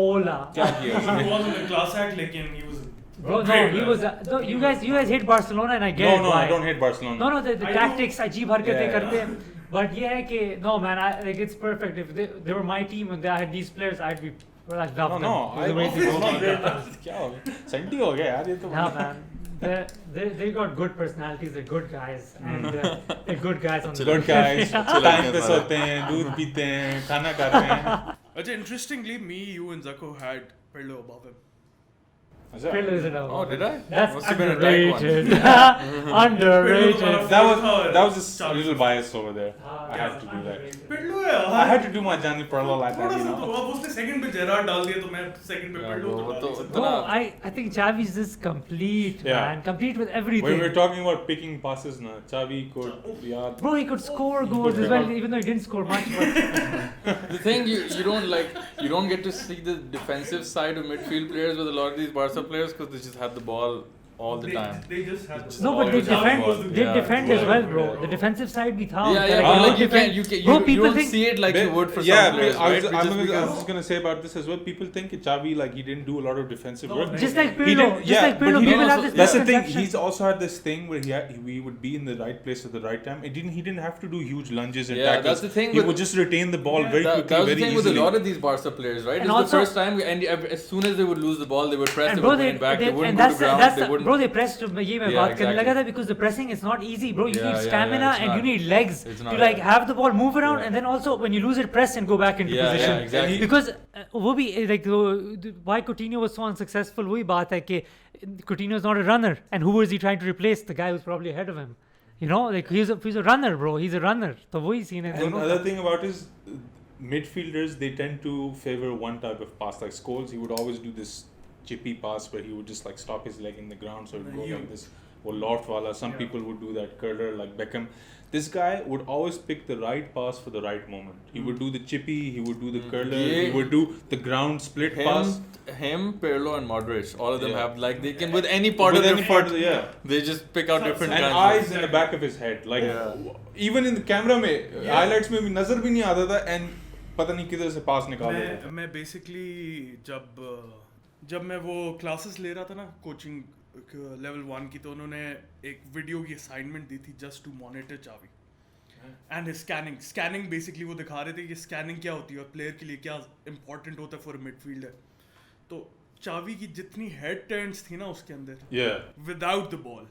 Ola. क्या किया उसने? He wasn't a class act, लेकिन he was. Bro, no, great, he man. was. No, you guys hate Barcelona, and I get No, it. no, why. I don't hate Barcelona. No, the I tactics, अजीब हरकतें Yeah. करते हैं. But ये है कि no man, like it's perfect. If they were my team and I had these players, I'd love No, them. no. The way they I'm go. not great. क्या हो गया? सेंटी हो गया यार ये तो. No man, they got good personalities. They're good guys, and they're good guys on the Good guys. अच्छे Time लड़के पे सारे. सोते हैं, दूध पीते हैं, खाना खाते हैं. Actually, interestingly, me, you, and Zako had Pirlo above him. अच्छा. Pirlo is an Oh, did I? That's Must have been a tight one. underrated. Underrated. That was just a little bias over there. I had to do that. Pirlo है I had to do my Gianni Pirlo like that, थोड़ा you सा know. तो अब उसने second पे Gerrard डाल दिया तो मैं second पे Yeah, Pirlo bro, को डाल तो- दिया. Bro, इतना- I think Xavi's just complete, Yeah. man. Complete with When everything. we were talking about picking passes now, Xavi could, yeah. Bro, he could score goals as well, even though he didn't score much. But The thing you don't get to see the defensive side of midfield players with a lot of these Barca players because they just have the ball all the time. They just had. no, but they always defend. have They yeah. defend as well, bro. The defensive side भी था. Yeah, उनका, yeah, like, but they like you defend- can't, Bro, you people don't think see it like you would for yeah, some players, I right? was, Just I was because- just gonna say about this as well. People think Xavi like he didn't do a lot of defensive No, work. just like He Pirlo. did- Just yeah, like but Pirlo, he people didn't have this also- That's the thing. misconception. He's also had this thing where he would be in the right place at the right time. He didn't have to do huge lunges and Yeah, tackles. that's the thing He with- would just retain the ball Yeah, very That quickly, was the very thing with a easily. lot of these Barca players, right? And It's also- the first time, and as soon as they would lose the ball, they would press, And they bro, would win it back, they wouldn't and go that's to ground, they wouldn't. bro, they pressed. ये मैं Yeah, बात करने exactly. लगा था because the pressing is not easy, bro. You Yeah, need yeah, stamina yeah, it's and you not. need legs It's to not, like yeah. have the ball move around, Yeah. and then also when you lose it, press and go back into Yeah, position. yeah, exactly. Because वो भी like why Coutinho was so unsuccessful. वही बात है कि Coutinho is not a runner, and who is he trying to replace? The guy who's probably ahead of him. You know, like he's a runner, bro. He's a runner. तो वही scene है And दोनों another का. thing about is midfielders, they tend to favor one type of pass. Like Scholes, he would always do this chippy pass where he would just like stop his leg in the ground, so it would go like this. Or loft wala. Some Yeah. people would do that curler like Beckham. This guy would always pick the right pass for the right moment. He would do the chippy, he would do the curler, he Yeah. would do the ground split pass. Him, Pirlo, and Modric, all of them Yeah. have like they can with any part With of their any part foot, of the- yeah. they just pick out different And kinds. eyes in the back of his head. Like even in the camera में highlights में भी नजर भी नहीं आता था and पता नहीं किधर से पास निकाल देता था. मैं बेसिकली जब मैं वो क्लासेस ले रहा था ना कोचिंग लेवल 1 की तो उन्होंने एक वीडियो की असाइनमेंट दी थी जस्ट टू मॉनिटर चावी एंड स्कैनिंग बेसिकली वो दिखा रहे थे कि स्कैनिंग क्या होती है और प्लेयर के लिए क्या इंपॉर्टेंट होता है फॉर मिडफील्डर. तो चावी की जितनी हेड टर्न्स थी ना उसके अंदर Yeah. Without the ball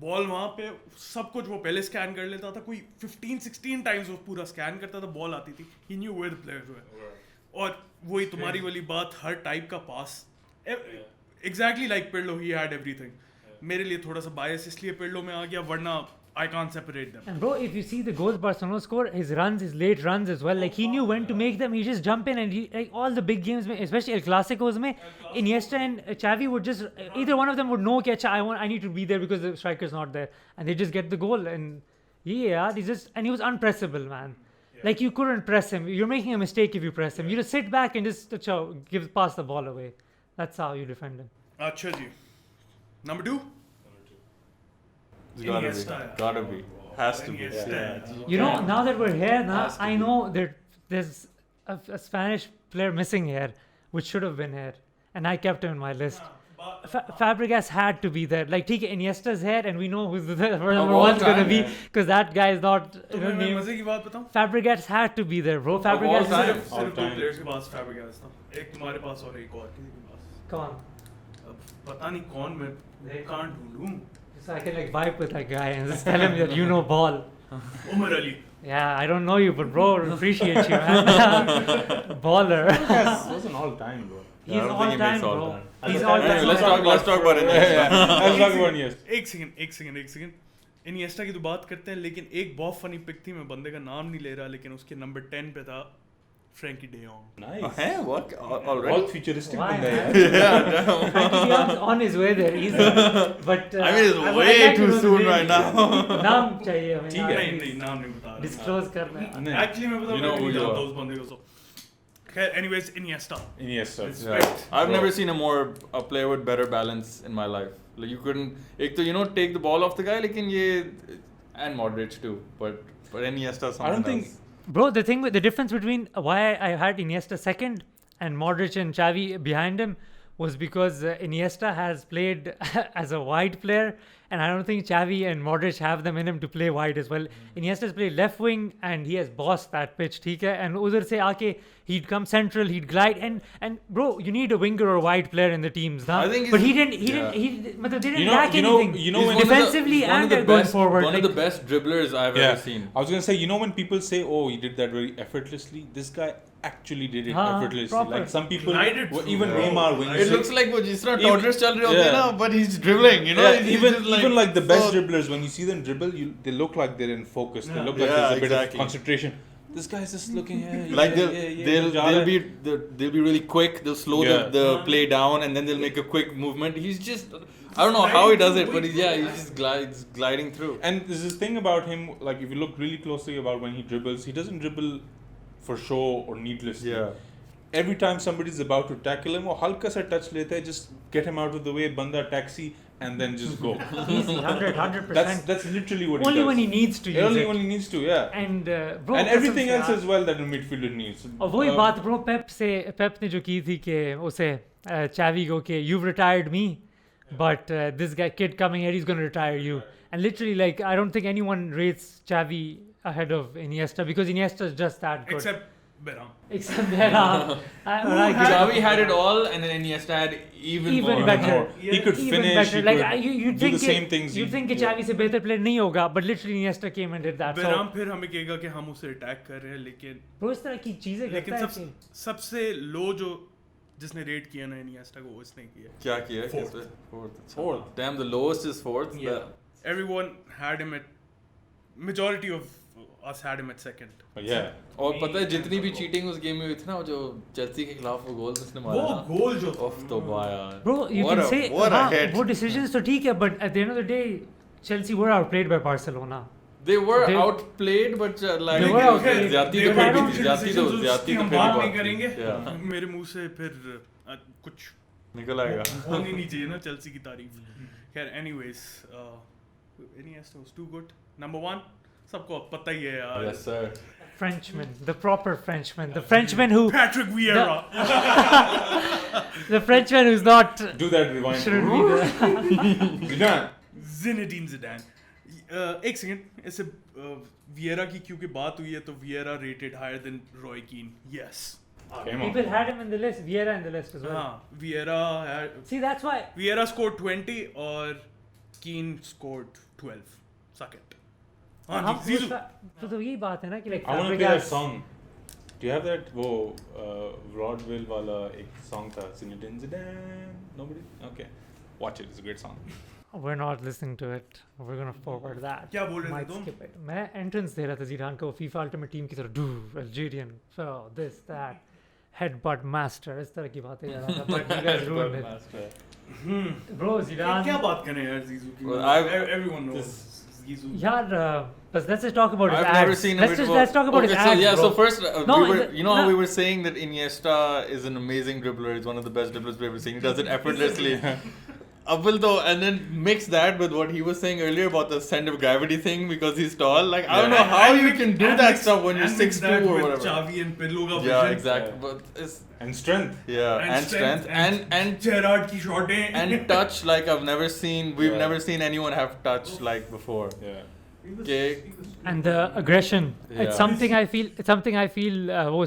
ball वहाँ पे सब कुछ वो पहले स्कैन कर लेता था, कोई 15-16 टाइम्स वो पूरा स्कैन करता था, बॉल आती थी, he knew where the players were. और वही तुम्हारी वाली बात, हर टाइप का pass exactly like Pirlo, he had everything. मेरे लिए थोड़ा सा बायस इसलिए पिर्लो में आ गया, वरना I can't separate them. And bro, if you see the goals Barcelona score, his runs, his late runs as well, like he knew when to make them. He just jump in and he, like all the big games, especially El Clasicos, Iniesta and Xavi would just either one of them would know that I need to be there because the striker's not there, and they just get the goal. And and he was unpressable, man. Like you couldn't press him. You're making a mistake if you press him. You just sit back and just pass the ball away. That's how you defend him. अच्छा जी, number 2. It's gotta Iniesta. be. Gotta be. Has to be. Iniesta. You know, now that we're here, now Has to I be. know there's a Spanish player missing here, which should have been here, and I kept him in my list. Fabregas had to be there. Like, TK Iniesta's here, and we know who's the number all one's gonna time, be yeah. because that guy is not. तुम्हें मैं named. मजे की बात बताऊं? Fabregas had to be there, bro. Fabregas. all time. सिर्फ 2 players के पास Fabregas था, एक तुम्हारे पास और एक और किसी के पास। Come on. अब पता नहीं कौन, मैं कहाँ ढूंढूं? So I can like vibe with that guy and just tell him that you know ball. Umar Ali. Yeah, I don't know you, but bro, appreciate you, man. Baller. Yes, was an all-time, bro. He's I don't all think he time, makes all bro. time. He's all Anyway, time. let's talk about it. Let's talk about yes. एक second Iniesta की तो बात करते हैं, लेकिन एक बहुत funny pick थी, मैं बंदे का नाम नहीं ले रहा, लेकिन उसके नंबर 10 पे था Frenkie de Jong. Nice. Hey, what? Already? बहुत futuristic Why, बंदा man? है यार. Frankie de Jong's on his way there. He's but I mean, it's would way like to too know the soon name. right now. नाम चाहिए हमें. ठीक है. नहीं नाम नहीं बता रहा। Disclose करना है. नहीं. एक्चुअली मैं बता You know मैं who नहीं you जानता are. उस बंदे को, so खैर anyways Iniesta. Iniesta. Respect. I've Bro. never seen a player with better balance in my life. Like you couldn't, एक तो take the ball off the guy, लेकिन ये and Modric too, but Iniesta something I don't think else. Bro, the difference between why I had Iniesta second and Modric and Xavi behind him was because Iniesta has played as a wide player, and I don't think Xavi and Modric have them in him to play wide as well. Iniesta's played left wing, and he has bossed that pitch, ठीक है? And उधर से आके he'd come central, he'd glide, and bro, you need a winger or wide player in the teams, nah? I think But he he's- didn't, मतलब they didn't You know- lack you know- anything. you know He's when- one of the- defensively he's one and of the going best, forward, one like- of the best dribblers I've Yeah, ever seen. I was gonna say, you know, when people say, "Oh, he did that very effortlessly," this guy actually did it हाँ, effortlessly. proper. Like some people, Glided well, through, even bro. Neymar, when you It say- looks like वो जिस तरह Even- toddlers चल रहे होते हैं yeah. ना, but he's dribbling, you know? yeah, He's even just even like the best so- dribblers, when you see them dribble, they look like they're in focus. They Yeah. look like Yeah, there's a bit exactly. of concentration. This guy's just looking Like yeah, they'll be really quick. They'll slow Yeah. the play down, and then they'll make a quick movement. He's just, I don't know how he does it, but he's just gliding through. And there's this thing about him, like if you look really closely about when he dribbles, he doesn't dribble for show or needlessly. Every time somebody's about to tackle him, वो हल्का सा touch लेता है, just get him out of the way, बंदा taxi, and then just go. Easy, 100%. That's literally what he Only does. when he needs to use Only it. when he needs to, yeah. And bro, And everything कसम else से as well that a midfielder needs. और वही बात bro पेप ने जो की थी कि उसे चावी को कि you've retired me but this guy kid coming here he's going to retire you and literally like I don't think anyone rates Xavi ahead of Iniesta because Iniesta is just that good except Beram. except Beram. Xavi had it all, and then Iniesta had even more. better He could even finish. better He like could you'd do think the same things. you'd think कि Xavi से बेहतर player नहीं होगा but literally Iniesta came and did that बेराम so फिर हमें कहेगा कि हम उसे अटैक कर रहे हैं, लेकिन bro इस तरह की चीजें लेकिन करता है कि सबसे लो जो जिसने रेट किया ना इनिएस्टा को, वो इसने किया। क्या किया? Fourth. Fourth. Damn, the lowest is fourth. Yeah. Everyone had him at, majority of us had him at second. Yeah. और पता है जितनी भी चीटिंग उस गेम में हुई थी ना, वो जो चेल्सी के खिलाफ वो गोल उसने मारा वो ना, गोल जो उफ तो यार Bro, you What can a- say what a हाँ, hit. वो decisions तो ठीक है, but at the end of the day, Chelsea were outplayed by Barcelona. they were They- outplayed but like They were outplayed. ज्यादा They तो were फिर भी outplayed. थी, ज्यादा तो हम फिर बात भी नहीं बहुत करेंगे, थी। Yeah. मेरे मुंह से फिर कुछ निकल आएगा होनी नहीं चाहिए ना चेल्सी की तारीफ। खैर anyways Iniesta was too good. Number 1 सबको पता ही है यार, yes sir Frenchman, the proper Frenchman, the Frenchman who, Patrick Vieira. the Frenchman who's not Do that rewind. shouldn't be there. Zidane. ज़िनेडीन ज़िडान। एक सेकंड, ऐसे विएरा की क्योंकि बात हुई है तो विएरा रेटेड हायर देन रॉय कीन। Yes Came on. People had him in the list, Vieira in the list as well. हाँ विएरा See, that's why विएरा स्कोर 20 और Keane scored 12. Suck it. हाँ हाँ, जी, Zizou. तो यही बात है ना कि like I want to play that Fabregas- song. Do you have that? वो Vaudeville वाला एक song था. Zinedine Zidane. Nobody? Okay. Watch it. It's a great song. We're not listening to it. We're gonna forward that. क्या बोल रहे थे Might तुम? skip it. मैं entrance दे रहा था जीरान को FIFA Ultimate Team की तरह do Algerian, so this that headbutt master इस तरह की बातें कर रहा था. But you guys ruined it. Bro, क्या Zidane. बात करें यार Zizou की? Well, I've- Everyone knows Zizou. यार, but let's just talk about his I've ads. never seen Let's talk about his okay, so ads, yeah, bro. so first, No, we were, the- you know how no. we were saying that Iniesta is an amazing dribbler. He's one of the best dribblers we've ever seen. He does it effortlessly. Abul though, and then mix that with what he was saying earlier about the center of gravity thing because he's tall. Like I don't know how you can do that stuff when you're 6'2" or whatever. Xavi and Pirlo का Yeah, vision. exactly. But it's And strength. yeah, and strength and Gerrard की shotting. and touch like I've never seen. We've Yeah. never seen anyone have touch like before. Yeah. Okay. And the aggression. Yeah. It's something I feel. It's something I feel.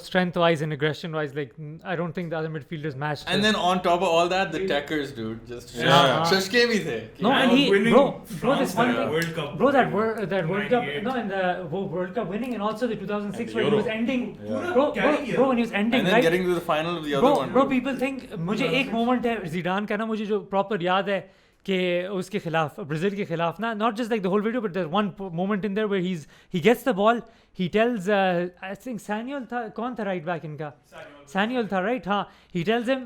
Strength-wise and aggression-wise, like I don't think the other midfielders matched. And it. then on top of all that, the techers, dude, just Yeah. shush के भी थे. No, Man and was he, winning bro, France this one that thing, World Cup. bro, that World Cup, 98. no, in the World Cup winning, and also the 2006 And the where he Euro. was ending, Yeah. bro, when he was ending, And then right? getting to the final of the other one. Bro, people think मुझे एक moment है Zidane का ना मुझे जो proper याद है कि उसके खिलाफ ब्राजील के खिलाफ ना not just like the whole video but there's one moment in there where he gets the ball, he tells I think Samuel था, कौन था right back इनका, Samuel था, right, हाँ, he tells him,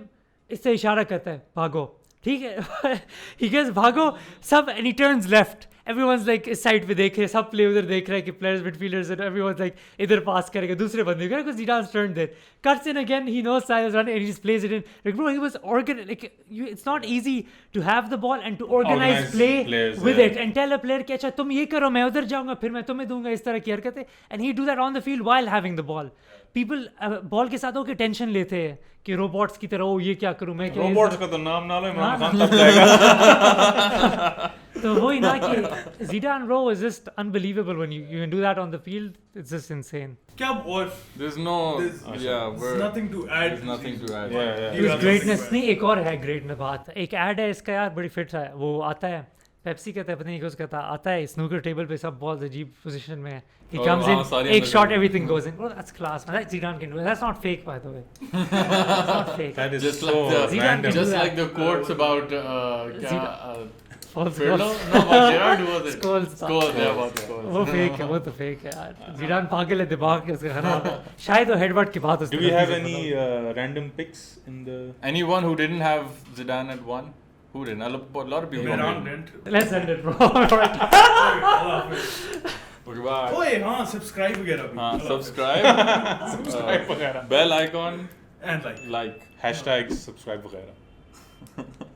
इससे इशारा करता है भागो, ठीक है, he goes भागो सब, and he turns left, everyone's like इस साइड पे देख रहे, सब प्ले उधर देख रहे हैं कि players midfielders and everyone's like इधर पास करेगा दूसरे बंदे को, because Zidane's turned there, cuts in again, he knows Sayo's running and he just plays it in, like bro, he was like it's not easy to have the ball and to organize Organize play players, with yeah. it and tell a player कि अच्छा तुम ये करो मैं उधर जाऊंगा फिर मैं तुम्हें दूंगा इस तरह की हरकतें, and he do that on the field while having the ball. People ball के साथ होकर टेंशन लेते हैं कि रोबोट्स की तरह, ओ ये क्या करूं मैं क्या, Robots का तो नाम ना लो, हाँ, इमरान खान तब जाएगा. तो वही ना कि Zidane bro is just unbelievable when you can do that on the field, it's just insane. क्या और There's no. There's- Yeah, there's nothing to add. There's nothing to add. Yeah, yeah. You His have greatness nothing to नहीं, एक और है great में बात, एक ad है इसका यार बड़ी fit है, वो आता है पेप्सी कहता है पता नहीं क्या उसका था, आता है स्नूकर टेबल पे सब balls अजीब पोजीशन में है, he और comes वहाँ in सारी एक अंदर shot गई। everything goes in, bro that's class man, that Zidane can do it, that's not fake by the way, that's not fake. That is Just so like the- Zidane random. can do Just that. like the quotes about Zidane. False Pirlo? goal. No, but Gerrard who was it? Scholes था। Scholes, yeah, about Scholes. वो fake है, वो तो fake है यार, Zidane पागल है, दिमाग के उसका खराब है, शायद वो हेडबट की बात उसने Do we गलती have से any बोला। random picks in the? Anyone who didn't have Zidane at one? Who didn't? A lot of people. Iran didn't. didn't. Let's end it bro. Okay, bye. ओए हाँ subscribe वगैरह भी. हाँ, subscribe. Subscribe वगैरह. Bell icon. And like. Like. Hashtags subscribe वगैरह.